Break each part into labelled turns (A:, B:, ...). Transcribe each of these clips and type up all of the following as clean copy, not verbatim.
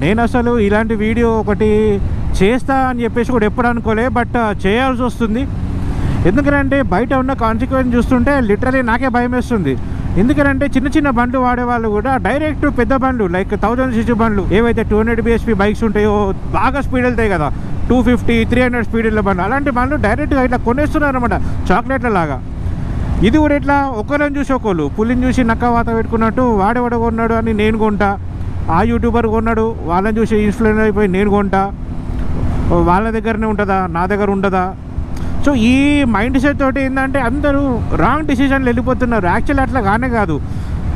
A: నేను అసలు ఇలాంటి వీడియో ఒకటి చేస్తా అని చెప్పేసి కూడా ఎప్పుడు అనుకోలే, బట్ చేయాల్సి వస్తుంది. ఎందుకంటే బయట ఉన్న కాన్సిక్వెన్స్ చూస్తుంటే లిటరలీ నాకే భయం వేస్తుంది. ఎందుకంటే చిన్న చిన్న బండ్లు వాడేవాళ్ళు కూడా డైరెక్ట్ పెద్ద బండ్లు లైక్ 1000cc బండ్లు ఏవైతే 200 bhp బైక్స్ ఉంటాయో, బాగా స్పీడ్ వెళ్తాయి కదా, 250, 300 స్పీడ్ వెళ్ళే బండ్లు, అలాంటి బండ్లు డైరెక్ట్గా ఇట్లా కొనేస్తున్నారు అనమాట, చాక్లెట్ల లాగా. ఇది కూడా ఇట్లా ఒకళ్ళని చూసి ఒకళ్ళు, పులిని చూసి నక్క వాత పెట్టుకున్నట్టు వాడేవాడు కొన్నాడు అని నేను కొంటా, ఆ యూట్యూబర్ కొన్నాడు వాళ్ళని చూసి ఇన్ఫ్లుయెన్స్ అయిపోయి నేను కొంటా, వాళ్ళ దగ్గరనే ఉంటుందా నా దగ్గర ఉండదా. సో ఈ మైండ్ సెట్ తోటి ఏంటంటే అందరూ రాంగ్ డిసిషన్లు వెళ్ళిపోతున్నారు. యాక్చువల్లీ అట్లా కానే కాదు.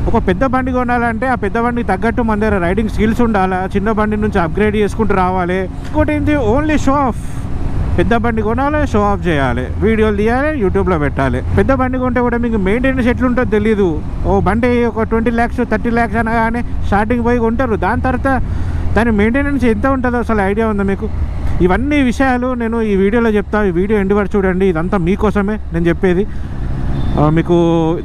A: ఒక పెద్ద బండి కొనాలంటే ఆ పెద్ద బండికి తగ్గట్టు మన దగ్గర రైడింగ్ స్కిల్స్ ఉండాలి, చిన్న బండి నుంచి అప్గ్రేడ్ చేసుకుంటూ రావాలి. ఇంకోటి ఏంటి, ఓన్లీ షో ఆఫ్. పెద్ద బండి కొనాలి, షో ఆఫ్ చేయాలి, వీడియోలు తీయాలి, యూట్యూబ్లో పెట్టాలి. పెద్ద బండి కొంటే కూడా మీకు మెయింటెనెన్స్ ఎట్లుంటుందో తెలియదు. ఓ బండి ఒక 20 lakhs 30 lakhs అనగానే స్టార్టింగ్ పోయి కొంటారు, దాని తర్వాత దాని మెయింటెనెన్స్ ఎంత ఉంటుందో అసలు ఐడియా ఉందా మీకు? ఇవన్నీ విషయాలు నేను ఈ వీడియోలో చెప్తాను. ఈ వీడియో ఎండ్ వరకు చూడండి, ఇదంతా మీకోసమే నేను చెప్పేది. మీకు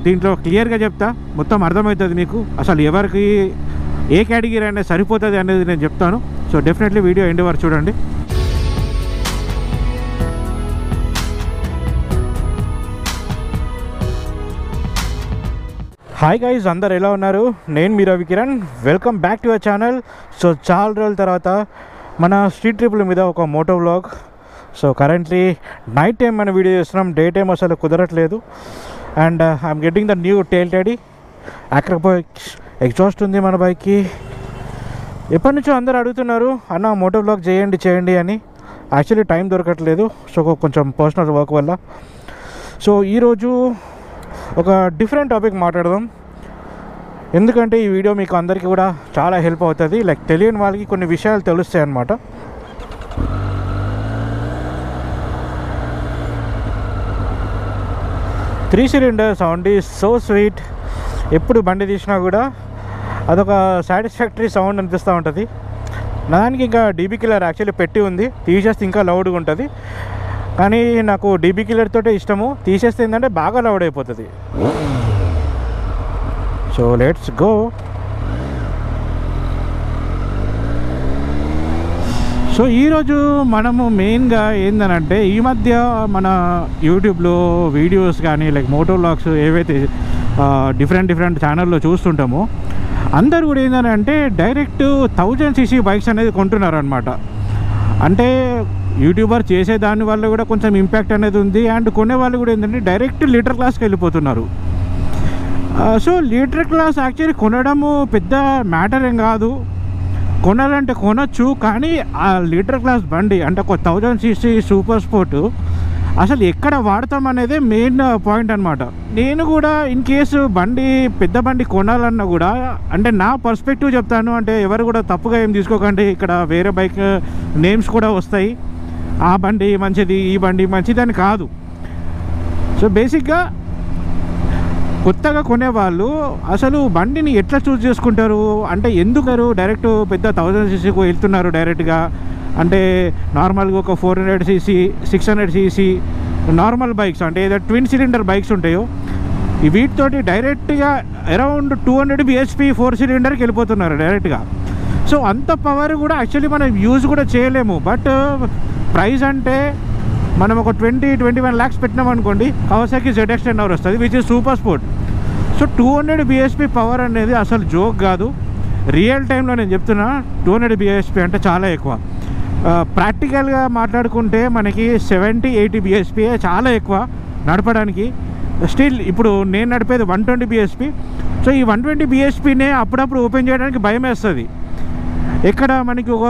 A: దీంట్లో క్లియర్గా చెప్తా, మొత్తం అర్థమవుతుంది మీకు అసలు ఎవరికి ఏ కేటగిరీ అనేది సరిపోతుంది అనేది నేను చెప్తాను. సో డెఫినెట్లీ వీడియో ఎండ్ వరకు చూడండి. హాయ్ గైజ్, అందరు ఎలా ఉన్నారు? నేను మీ Ravi Kiran, welcome back to our channel. So చాలా రోజుల తర్వాత మన స్ట్రీట్ ట్రిప్ల మీద ఒక moto vlog. So currently night time మన వీడియో చేస్తున్నాం, డే టైం అసలు కుదరట్లేదు. And I'm getting the new tail tidy Akrapovic exhaust ఉంది మన బైక్కి. ఎప్పటి నుంచో అందరు అడుగుతున్నారు, అన్న మోటో వ్లాగ్ చేయండి అని. యాక్చువల్లీ టైం దొరకట్లేదు, సో కొంచెం పర్సనల్ వర్క్ వల్ల. సో ఈరోజు ఒక డిఫరెంట్ టాపిక్ మాట్లాడదాం, ఎందుకంటే ఈ వీడియో మీకు అందరికీ కూడా చాలా హెల్ప్ అవుతుంది. లైక్ తెలియని వాళ్ళకి కొన్ని విషయాలు తెలుస్తాయి అన్నమాట. Three cylinder sound is so sweet. ఎప్పుడు బండి తీసినా కూడా అదొక సాటిస్ఫాక్టరీ సౌండ్ అనిపిస్తూ ఉంటుంది. దానికి ఇంకా డీబీ కిల్లర్ యాక్చువల్లీ పెట్టి ఉంది, తీసేస్తే ఇంకా లౌడ్గా ఉంటుంది. కానీ నాకు డీబీ కిల్లర్ తోటే ఇష్టము, తీసేస్తే ఏంటంటే బాగా లౌడ్ అయిపోతుంది. So let's go. సో ఈరోజు మనము మెయిన్గా ఏందనంటే, ఈ మధ్య మన యూట్యూబ్లో వీడియోస్ కానీ లైక్ మోటో వ్లాగ్స్ ఏవైతే డిఫరెంట్ ఛానల్లో చూస్తుంటామో, అందరు కూడా ఏంటంటే డైరెక్ట్ 1000cc బైక్స్ అనేది కొంటున్నారు అనమాట. అంటే యూట్యూబర్ చేసే దాని వల్ల కూడా కొంచెం ఇంపాక్ట్ అనేది ఉంది. అండ్ కొనే వాళ్ళు కూడా ఏంటంటే డైరెక్ట్ లీటర్ క్లాస్కి వెళ్ళిపోతున్నారు. సో లీటర్ క్లాస్ యాక్చువల్లీ కొనడము పెద్ద మ్యాటర్ ఏం కాదు, కొనాలంటే కొనొచ్చు. కానీ ఆ లీటర్ క్లాస్ బండి అంటే ఒక 1000cc సూపర్ స్పోర్ట్ అసలు ఎక్కడ వాడతాం అనేది మెయిన్ పాయింట్ అనమాట. నేను కూడా ఇన్ కేసు పెద్ద బండి కొనాలన్నా కూడా, అంటే నా పర్స్పెక్టివ్ చెప్తాను, అంటే ఎవరు కూడా తప్పుగా ఏం తీసుకోకండి. ఇక్కడ వేరే బైక్ నేమ్స్ కూడా వస్తాయి, ఆ బండి మంచిది ఈ బండి మంచిది అని కాదు. సో బేసిక్గా కొత్తగా కొనేవాళ్ళు అసలు బండిని ఎట్లా చూస్ చేసుకుంటారు అంటే, ఎందుకు డైరెక్ట్ పెద్ద 1000cc వెళ్తున్నారు డైరెక్ట్గా అంటే, నార్మల్గా ఒక 400cc 600cc నార్మల్ బైక్స్ అంటే ఏదో ట్విన్ సిలిండర్ బైక్స్ ఉంటాయో, వీటితోటి డైరెక్ట్గా అరౌండ్ 200 bhp 4 సిలిండర్కి వెళ్ళిపోతున్నారు డైరెక్ట్గా. సో అంత పవర్ కూడా యాక్చువల్లీ మనం యూజ్ కూడా చేయలేము. బట్ ప్రైస్ అంటే మనం ఒక 20-21 lakhs పెట్టినాం అనుకోండి, కవాసాకి ZX-10R వస్తుంది, which is super sport. So 200 bhp power అనేది అసలు జోక్ కాదు. రియల్ టైంలో నేను చెప్తున్నా, 200 bhp అంటే చాలా ఎక్కువ. ప్రాక్టికల్గా మాట్లాడుకుంటే మనకి 70-80 bhp చాలా ఎక్కువ నడపడానికి. స్టిల్ ఇప్పుడు నేను నడిపేది 120 bhp. సో ఈ 120 bhpనే అప్పుడప్పుడు ఓపెన్ చేయడానికి భయం వేస్తుంది. ఎక్కడ మనకి ఒక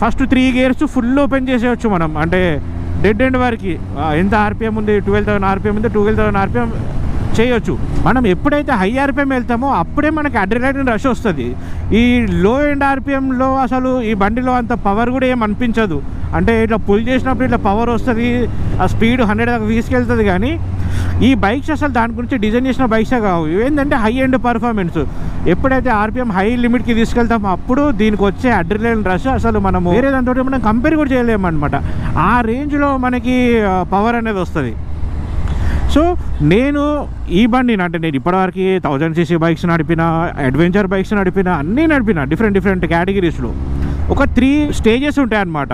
A: ఫస్ట్ 3 gears ఫుల్ ఓపెన్ చేసేయచ్చు మనం, అంటే డెడ్ ఎండ్ వరకు ఎంత ఆర్పిఎం ఉంది, 12,000 ఆర్పిఎం ఉంది, 12,000 ఆర్పిఎం చేయొచ్చు. మనం ఎప్పుడైతే హై ఆర్పిఎం వెళ్తామో అప్పుడే మనకి అడ్రినలిన్ రష్ వస్తుంది. ఈ లో ఎండ్ ఆర్పిఎంలో అసలు ఈ బండిలో అంత పవర్ కూడా ఏం అనిపించదు. అంటే ఇట్లా పుల్ చేసినప్పుడు ఇట్లా పవర్ వస్తుంది, ఆ స్పీడ్ 100 దాకా తీసుకెళ్తుంది. కానీ ఈ బైక్స్ అసలు దాని గురించి డిజైన్ చేసిన బైక్సే కావు. ఏంటంటే హై ఎండ్ పర్ఫార్మెన్స్. ఎప్పుడైతే ఆర్పిఎం హై లిమిట్కి తీసుకెళ్తామో అప్పుడు దీనికి వచ్చే అడ్రినలిన్ రష్ అసలు మనము వేరే దాంతో మనం కంపేర్ కూడా చేయలేము అనమాట. ఆ రేంజ్లో మనకి పవర్ అనేది వస్తుంది. సో నేను ఈ బండిని అంటే నేను ఇప్పటివరకు 1000cc బైక్స్ నడిపిన, అడ్వెంచర్ బైక్స్ నడిపిన, అన్నీ నడిపిన డిఫరెంట్ కేటగిరీస్లో. ఒక 3 స్టేజెస్ ఉంటాయి అన్నమాట.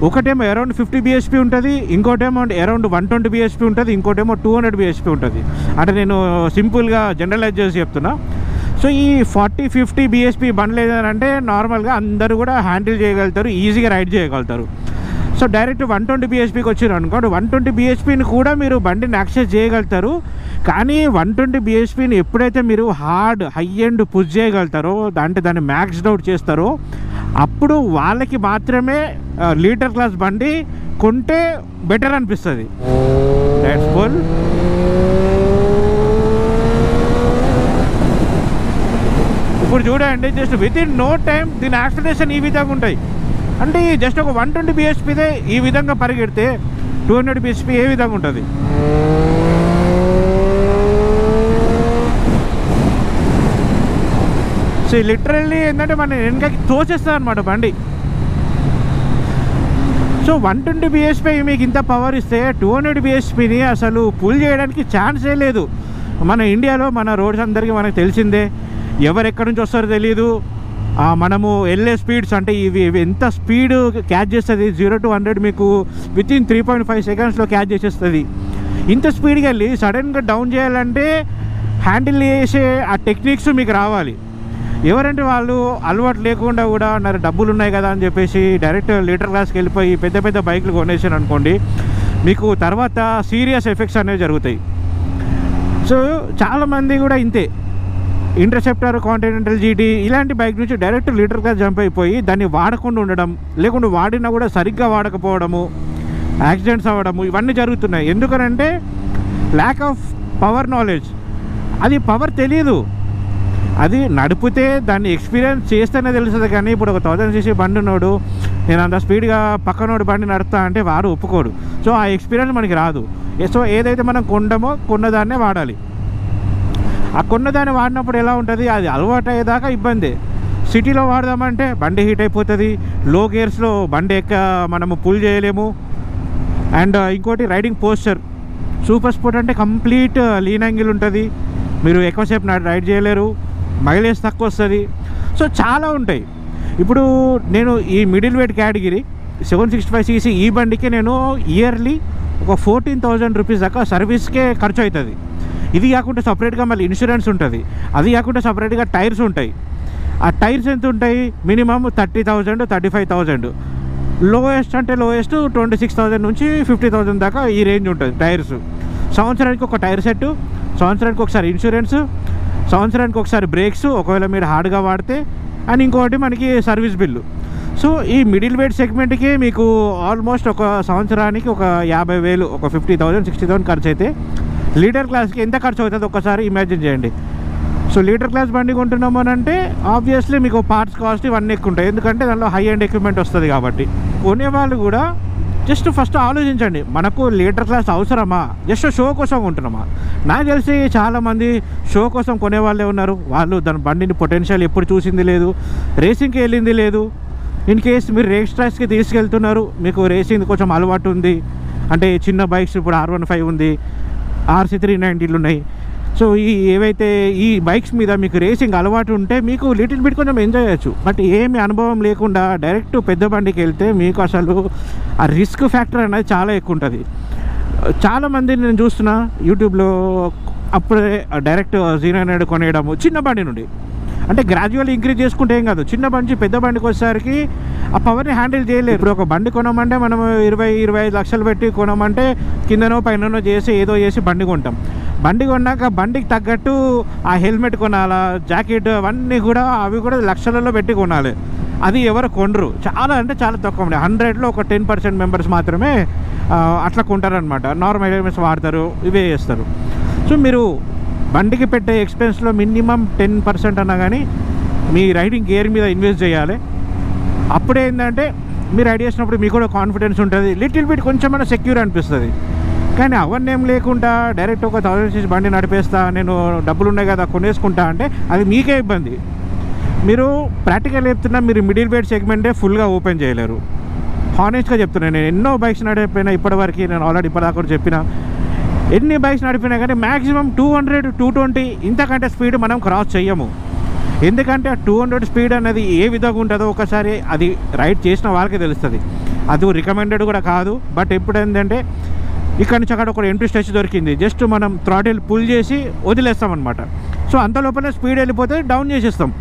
A: ఒకటేమో అరౌండ్ 50 bhp ఉంటుంది, ఇంకోటేమో అరౌండ్ 120 bhp ఉంటుంది, ఇంకోటేమో 200 bhp ఉంటుంది. అంటే నేను సింపుల్గా జనరలైజ్ చేసి చెప్తున్నా. సో ఈ 40-50 bhp బండ్లు ఏదంటే నార్మల్గా అందరూ కూడా హ్యాండిల్ చేయగలుగుతారు, ఈజీగా రైడ్ చేయగలుగుతారు. సో డైరెక్ట్ 120 bhpకి వచ్చారు అనుకోండి, 120 bhpని కూడా మీరు బండిని యాక్సెస్ చేయగలుగుతారు. కానీ 120 bhpని ఎప్పుడైతే మీరు హార్డ్ హై ఎండ్ పుష్ చేయగలుగుతారో, అంటే దాన్ని మ్యాక్స్డ్ అవుట్ చేస్తారో, అప్పుడు వాళ్ళకి మాత్రమే లీటర్ క్లాస్ బండి కొంటే బెటర్ అనిపిస్తుంది. That's full. ఇప్పుడు చూడండి, just within no time దీని యాక్సిలరేషన్ ఈ విధంగా ఉంటాయి. అంటే జస్ట్ ఒక 120 bhpదే ఈ విధంగా పరిగెడితే 200 bhp ఏ విధంగా ఉంటుంది. సో లిటరల్లీ ఏంటంటే మన వెనకకి తోచేస్తుంది అనమాట బండి. సో 120 bhp మీకు ఇంత పవర్ ఇస్తే 200 bhpని అసలు పుల్ చేయడానికి ఛాన్సే లేదు. మన ఇండియాలో మన రోడ్స్ అందరికీ మనకు తెలిసిందే, ఎవరెక్కడి నుంచి వస్తారో తెలియదు. మనము వెళ్ళే స్పీడ్స్ అంటే ఇవి ఎంత స్పీడ్ క్యాచ్ చేస్తుంది, 0 to 100 మీకు విత్ ఇన్ 3.5 secondsలో క్యాచ్ చేసేస్తుంది. ఇంత స్పీడ్కి వెళ్ళి సడన్గా డౌన్ చేయాలంటే హ్యాండిల్ చేసే ఆ టెక్నిక్స్ మీకు రావాలి. ఎవరంటే వాళ్ళు అలవాటు లేకుండా కూడా నాకు డబ్బులు ఉన్నాయి కదా అని చెప్పేసి డైరెక్ట్ లీటర్ క్లాస్కి వెళ్ళిపోయి పెద్ద పెద్ద బైక్లు కొనేసాను అనుకోండి, మీకు తర్వాత సీరియస్ ఎఫెక్ట్స్ అనేవి జరుగుతాయి. సో చాలామంది కూడా ఇంతే, ఇంటర్సెప్టర్, కాంటినెంటల్ GT ఇలాంటి బైక్ నుంచి డైరెక్ట్ లీటర్ క్లాస్ జంప్ అయిపోయి దాన్ని వాడకుండా ఉండడం, లేకుండా వాడినా కూడా సరిగ్గా వాడకపోవడము, యాక్సిడెంట్స్ అవ్వడము, ఇవన్నీ జరుగుతున్నాయి. ఎందుకనంటే ల్యాక్ ఆఫ్ పవర్ నాలెడ్జ్. అది పవర్ తెలియదు, అది నడిపితే దాన్ని ఎక్స్పీరియన్స్ చేస్తేనే తెలుస్తుంది. కానీ ఇప్పుడు ఒక 1000 cc బండి ఉన్నాడు, నేను అంత స్పీడ్గా పక్కనోడు బండి నడుపుతా అంటే వాడు ఒప్పుకోడు. సో ఆ ఎక్స్పీరియన్స్ మనకి రాదు. సో ఏదైతే మనం కొండమో కొన్నదాన్నే వాడాలి. ఆ కొన్నదాన్ని వాడినప్పుడు ఎలా ఉంటుంది, అది అలవాటు అయ్యేదాకా ఇబ్బంది. సిటీలో వాడదామంటే బండి హీట్ అయిపోతుంది, లో గేర్స్లో బండి మనము పుల్ చేయలేము. అండ్ ఇంకోటి రైడింగ్ పోస్చర్, సూపర్ స్పోర్ట్ అంటే కంప్లీట్ లీన్ యాంగిల్ ఉంటుంది, మీరు ఎక్కువసేపు రైడ్ చేయలేరు, మైలేజ్ తక్కువ వస్తుంది. సో చాలా ఉంటాయి. ఇప్పుడు నేను ఈ మిడిల్ వెయిట్ కేటగిరీ 765 cc ఈ బండికి నేను ఇయర్లీ ఒక 14,000 rupees దాకా సర్వీస్కే ఖర్చు అవుతుంది. ఇది కాకుండా సపరేట్గా మళ్ళీ ఇన్సూరెన్స్ ఉంటుంది, అది కాకుండా సపరేట్గా టైర్స్ ఉంటాయి. ఆ టైర్స్ ఎంత ఉంటాయి, మినిమం 30,000 35,000, లోయెస్ట్ అంటే లోయెస్ట్ 26,000 నుంచి 50,000 దాకా ఈ రేంజ్ ఉంటుంది టైర్స్. సంవత్సరానికి ఒక టైర్ సెట్, సంవత్సరానికి ఒకసారి ఇన్సూరెన్స్, సంవత్సరానికి ఒకసారి బ్రేక్స్ ఒకవేళ మీరు హార్డ్గా వాడితే, అండ్ ఇంకొకటి మనకి సర్వీస్ బిల్లు. సో ఈ మిడిల్ వెయిట్ సెగ్మెంట్కి మీకు ఆల్మోస్ట్ ఒక సంవత్సరానికి ఒక 50,000, ఒక 50,000 60,000 ఖర్చు అయితే లీటర్ క్లాస్కి ఎంత ఖర్చు అవుతుంది ఒక్కసారి ఇమాజిన్ చేయండి. సో లీటర్ క్లాస్ బండి కొంటున్నాము అని అంటే ఆబ్వియస్లీ మీకు పార్ట్స్ కాస్ట్ ఇవన్నీ ఎక్కువ ఉంటాయి, ఎందుకంటే దానిలో హై ఎండ్ ఎక్విప్మెంట్ వస్తుంది కాబట్టి. కొనేవాళ్ళు కూడా జస్ట్ ఫస్ట్ ఆలోచించండి, మనకు లీటర్ క్లాస్ అవసరమా, జస్ట్ షో కోసం కొంటున్నామా. నాకు తెలిసి చాలామంది షో కోసం కొనేవాళ్ళే ఉన్నారు. వాళ్ళు దాని బండిని పొటెన్షియల్ ఎప్పుడు చూసింది లేదు, రేసింగ్కి వెళ్ళింది లేదు. ఇన్ కేస్ మీరు రేస్ ట్రాక్స్కి తీసుకెళ్తున్నారు, మీకు రేసింగ్ కొంచెం అలవాటు ఉంది అంటే చిన్న బైక్స్ ఇప్పుడు R15 ఉంది, RC 390లు ఉన్నాయి. సో ఏవైతే ఈ బైక్స్ మీద మీకు రేసింగ్ అలవాటు ఉంటే మీకు లిటిల్ బిట్ కొంచెం ఎంజాయ్ చేయొచ్చు. బట్ ఏమి అనుభవం లేకుండా డైరెక్ట్ పెద్ద బండికి వెళ్తే మీకు అసలు ఆ రిస్క్ ఫ్యాక్టర్ అనేది చాలా ఎక్కువ ఉంటుంది. చాలామంది నేను చూస్తున్నా యూట్యూబ్లో అప్పుడే డైరెక్ట్ 0 కొనేయడము చిన్న బండి నుండి. అంటే గ్రాడ్యువల్ ఇంక్రీజ్ చేసుకుంటే ఏం కాదు, చిన్న బండి పెద్ద బండికి వచ్చేసరికి ఆ పవర్ని హ్యాండిల్ చేయలేదు. ఇప్పుడు ఒక బండి కొనమంటే మనం 20-25 లక్షలు పెట్టి కొనమంటే కిందనో పైననో చేసి ఏదో చేసి బండి కొంటాం. బండి కొన్నాక బండికి తగ్గట్టు ఆ హెల్మెట్ కొనాలా, జాకెట్, అవన్నీ కూడా అవి కూడా లక్షలలో పెట్టి కొనాలి. అది ఎవరు కొనరు, చాలా అంటే చాలా తక్కువ. 100లో ఒక 10% మెంబర్స్ మాత్రమే అట్లా కొంటారనమాట. నార్మల్ హెల్మెట్స్ వాడతారు, ఇవే చేస్తారు. సో మీరు బండికి పెట్టే ఎక్స్పెన్స్లో మినిమం 10% అన్నా కానీ మీ రైడింగ్ గేర్ మీద ఇన్వెస్ట్ చేయాలి. అప్పుడే ఏంటంటే మీరు రైడ్ చేసినప్పుడు మీకు కూడా కాన్ఫిడెన్స్ ఉంటుంది, లిటిల్ బిట్ కొంచెమైనా సెక్యూర్ అనిపిస్తుంది. కానీ అవన్నీ ఏం లేకుండా డైరెక్ట్ ఒక 1000 cc బండి నడిపేస్తా, నేను డబ్బులు ఉన్నాయి కదా కొనేసుకుంటా అంటే అది మీకే ఇబ్బంది. మీరు ప్రాక్టికల్ చెప్తున్నా, మీరు మిడిల్ వెయిట్ సెగ్మెంటే ఫుల్గా ఓపెన్ చేయలేరు. హానెస్ట్గా చెప్తున్నాను, నేను ఎన్నో బైక్స్ నడిపినా ఇప్పటివరకు, నేను ఆల్రెడీ ఇప్పటిదాకా కూడా చెప్పిన, ఎన్ని బైక్స్ నడిపినా కానీ మ్యాక్సిమం 200-220 ఇంతకంటే స్పీడ్ మనం క్రాస్ చెయ్యము. ఎందుకంటే ఆ 200 స్పీడ్ అనేది ఏ విధంగా ఉంటుందో ఒకసారి అది రైడ్ చేసిన వాళ్ళకే తెలుస్తుంది. అది రికమెండెడ్ కూడా కాదు. బట్ ఎప్పుడు ఏంటంటే ఇక్కడ నుంచి అక్కడ ఒక ఎంట్రీ స్టెచ్ దొరికింది, జస్ట్ మనం థ్రాటిల్ పుల్ చేసి వదిలేస్తాం అనమాట. సో అంత లోపల స్పీడ్ వెళ్ళిపోతే డౌన్ చేసేస్తాం.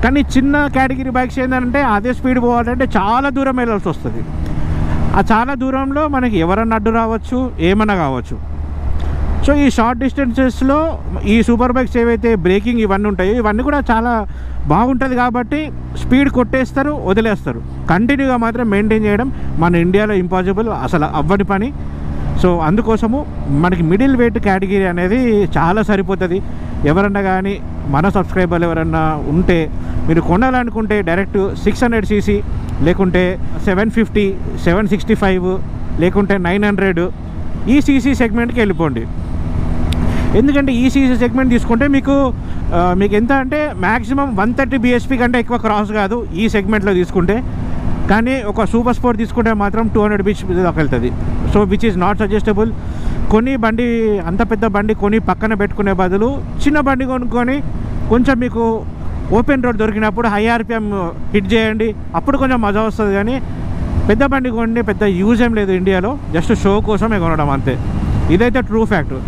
A: కానీ చిన్న కేటగిరీ బైక్స్ ఏంటంటే అదే స్పీడ్ పోవాలంటే చాలా దూరం వెళ్ళాల్సి వస్తుంది. ఆ చాలా దూరంలో మనకి ఎవరన్నా అడ్డు రావచ్చు, ఏమన్నా కావచ్చు. సో ఈ షార్ట్ డిస్టెన్సెస్లో ఈ సూపర్ బైక్స్ ఏవైతే బ్రేకింగ్ ఇవన్నీ ఉంటాయో ఇవన్నీ కూడా చాలా బాగుంటుంది. కాబట్టి స్పీడ్ కొట్టేస్తారు, వదిలేస్తారు. కంటిన్యూగా మాత్రం మెయింటైన్ చేయడం మన ఇండియాలో ఇంపాసిబుల్, అసలు అవ్వని పని. సో అందుకోసము మనకి మిడిల్ వెయిట్ కేటగిరీ అనేది చాలా సరిపోతుంది. ఎవరన్నా కానీ మన సబ్స్క్రైబర్లు ఎవరన్నా ఉంటే మీరు కొనాలనుకుంటే డైరెక్ట్ 600cc లేకుంటే 750, 765 లేకుంటే 900 ఈ సీసీ సెగ్మెంట్కి వెళ్ళిపోండి. ఎందుకంటే ఈ సీసీ సెగ్మెంట్ తీసుకుంటే మీకు ఎంత అంటే మ్యాక్సిమం 130 bhp కంటే ఎక్కువ క్రాస్ కాదు ఈ సెగ్మెంట్లో తీసుకుంటే. కానీ ఒక సూపర్ స్పోర్ట్ తీసుకుంటే మాత్రం 200 bhp దాకా వెళ్తుంది. So which is not suggestible. కొని బండి అంత పెద్ద బండి కొని పక్కన పెట్టుకునే బదులు చిన్న బండి కొనుక్కొని కొంచెం మీకు ఓపెన్ రోడ్ దొరికినప్పుడు హై RPM హిట్ చేయండి, అప్పుడు కొంచెం మజా వస్తుంది. కానీ పెద్ద బండి కొనండి, పెద్ద యూజ్ ఏం లేదు ఇండియాలో, జస్ట్ షో కోసమే కొనడం అంతే. ఇదైతే ట్రూ ఫ్యాక్ట్.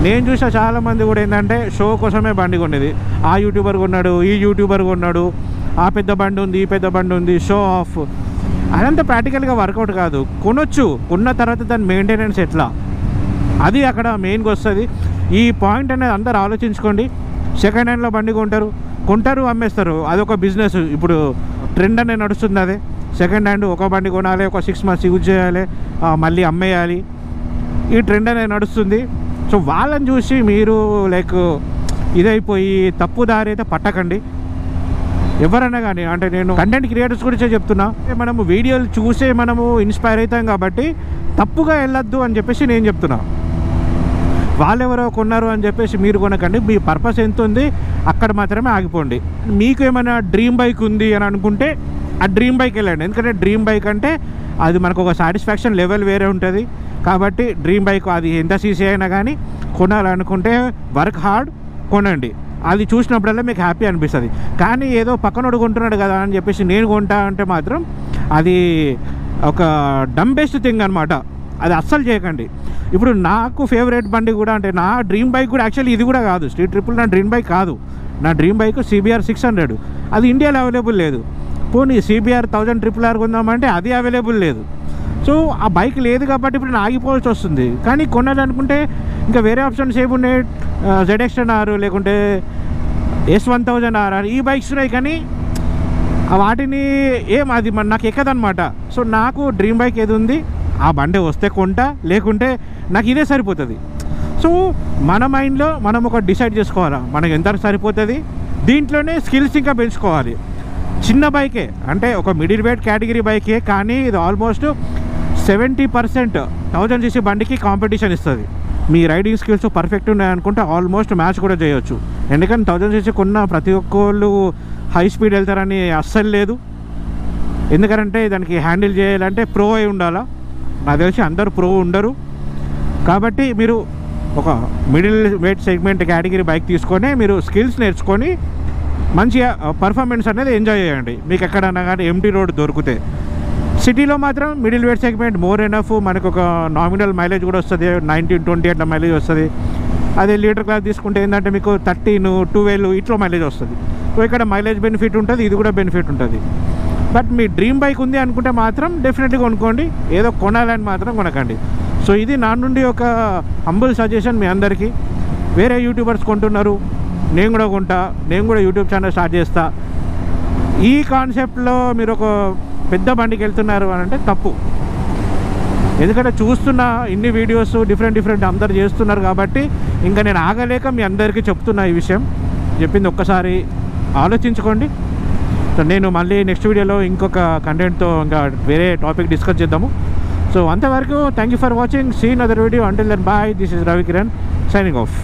A: నేను చూసా చాలామంది కూడా ఏంటంటే షో కోసమే బండి కొనేది. ఆ యూట్యూబర్ కొన్నాడు, ఈ యూట్యూబర్ కొన్నాడు, ఆ పెద్ద బండి ఉంది, ఈ పెద్ద బండి ఉంది, షో ఆఫ్. అదంతా ప్రాక్టికల్గా వర్కౌట్ కాదు. కొనొచ్చు, కొన్న తర్వాత దాని మెయింటెనెన్స్ ఎట్లా, అది అక్కడ మెయిన్గా వస్తుంది. ఈ పాయింట్ అనేది అందరు ఆలోచించుకోండి. సెకండ్ హ్యాండ్లో బండి కొంటారు, అమ్మేస్తారు. అదొక బిజినెస్. ఇప్పుడు ట్రెండ్ అనేది నడుస్తుంది అదే. సెకండ్ హ్యాండ్ ఒక బండి కొనాలి, ఒక 6 months యూజ్ చేయాలి, మళ్ళీ అమ్మేయాలి. ఈ ట్రెండ్ అనేది నడుస్తుంది. సో వాళ్ళని చూసి మీరు లైక్ ఇదైపోయి తప్పు దారి అయితే పట్టకండి ఎవరైనా కానీ. అంటే నేను కంటెంట్ క్రియేటర్స్ గురించే చెప్తున్నా. మనము వీడియోలు చూసే మనము ఇన్స్పైర్ అవుతాం కాబట్టి తప్పుగా వెళ్ళొద్దు అని చెప్పేసి నేను చెప్తున్నా. వాళ్ళెవరో కొన్నారు అని చెప్పేసి మీరు కొనకండి. మీ పర్పస్ ఎంత ఉంది అక్కడ మాత్రమే ఆగిపోండి. మీకు ఏమైనా డ్రీమ్ బైక్ ఉంది అని అనుకుంటే ఆ డ్రీమ్ బైక్ వెళ్ళండి. ఎందుకంటే డ్రీమ్ బైక్ అంటే అది మనకు ఒక సాటిస్ఫాక్షన్ లెవెల్ వేరే ఉంటుంది. కాబట్టి డ్రీమ్ బైక్ అది ఎంత సీసీ అయినా కానీ కొనాలనుకుంటే వర్క్ హార్డ్, కొనండి. అది చూసినప్పుడల్లా మీకు హ్యాపీ అనిపిస్తుంది. కానీ ఏదో పక్కనోడు కొంటున్నాడు కదా అని చెప్పేసి నేను కొంటా అంటే మాత్రం అది ఒక డమ్ బెస్ట్ థింగ్ అనమాట. అది అస్సలు చేయకండి. ఇప్పుడు నాకు ఫేవరెట్ బండి కూడా అంటే నా డ్రీమ్ బైక్ కూడా యాక్చువల్లీ ఇది కూడా కాదు. స్ట్రీట్ ట్రిపుల్ నా డ్రీమ్ బైక్ కాదు. నా డ్రీమ్ బైక్ CBR 600. అది ఇండియాలో అవైలబుల్ లేదు. పోనీ CBR 1000 RRR కొందామంటే అది అవైలబుల్ లేదు. సో ఆ బైక్ లేదు కాబట్టి ఇప్పుడు నేను ఆగిపోవాల్సి వస్తుంది. కానీ కొనాలనుకుంటే ఇంకా వేరే ఆప్షన్స్ ఏమున్నాయి, ZX-10R లేకుంటే S1000RR ఈ బైక్స్ ఉన్నాయి. కానీ వాటిని అది నాకు ఎక్కదనమాట. సో నాకు డ్రీమ్ బైక్ ఏది ఉంది ఆ బండి వస్తే కొంటా, లేకుంటే నాకు ఇదే సరిపోతుంది. సో మన మైండ్లో మనం ఒక డిసైడ్ చేసుకోవాలా మనకు ఎంత సరిపోతుంది. దీంట్లోనే స్కిల్స్ ఇంకా పెంచుకోవాలి. చిన్న బైకే అంటే ఒక మిడిల్ వెయిట్ కేటగిరీ బైకే, కానీ ఇది ఆల్మోస్ట్ 70% 1000cc బండికి కాంపిటీషన్ ఇస్తుంది. మీ రైడింగ్ స్కిల్స్ పర్ఫెక్ట్ ఉన్నాయనుకుంటే ఆల్మోస్ట్ మ్యాచ్ కూడా చేయొచ్చు. ఎందుకంటే 1000cc కొన్న ప్రతి ఒక్కళ్ళు హై స్పీడ్ వెళ్తారని అస్సలు లేదు. ఎందుకంటే దానికి హ్యాండిల్ చేయాలంటే ప్రో అయి ఉండాలా. నాకు తెలిసి అందరూ ప్రో ఉండరు. కాబట్టి మీరు ఒక middle weight segment category bike తీసుకొని మీరు స్కిల్స్ నేర్చుకొని మంచిగా పర్ఫార్మెన్స్ అనేది ఎంజాయ్ చేయండి. మీకు ఎక్కడన్నా కానీ ఎంటీ రోడ్ దొరికితే. సిటీలో మాత్రం middle weight segment more enough. మనకు ఒక నామినల్ మైలేజ్ కూడా వస్తుంది, 19-20 అట్లా మైలేజ్ వస్తుంది. అదే లీటర్ క్లాస్ తీసుకుంటే ఏంటంటే మీకు 13-12 ఇట్లా మైలేజ్ వస్తుంది. సో ఇక్కడ మైలేజ్ బెనిఫిట్ ఉంటుంది, ఇది కూడా బెనిఫిట్ ఉంటుంది. బట్ మీ డ్రీమ్ బైక్ ఉంది అనుకుంటే మాత్రం డెఫినెట్గా కొనుక్కోండి. ఏదో కొనాలని మాత్రం కొనకండి. సో ఇది నా నుండి ఒక హంబుల్ సజెషన్ మీ అందరికీ. వేరే యూట్యూబర్స్ కొంటున్నారు, నేను కూడా కొంటా, నేను కూడా యూట్యూబ్ ఛానల్ స్టార్ట్ చేస్తా. ఈ కాన్సెప్ట్లో మీరు ఒక పెద్ద బండికి వెళ్తున్నారు అని అంటే తప్పు. ఎందుకంటే చూస్తున్న ఇన్ని వీడియోస్ డిఫరెంట్ అందరు చేస్తున్నారు కాబట్టి ఇంకా నేను ఆగలేక మీ అందరికీ చెప్తున్నా ఈ విషయం. చెప్పింది ఒక్కసారి ఆలోచించుకోండి. సో నేను మళ్ళీ నెక్స్ట్ వీడియోలో ఇంకొక కంటెంట్తో ఇంకా వేరే టాపిక్ డిస్కస్ చేద్దాము. సో అంతవరకు thank you for watching. See other video. Until then bye. This is Ravi Kiran signing of.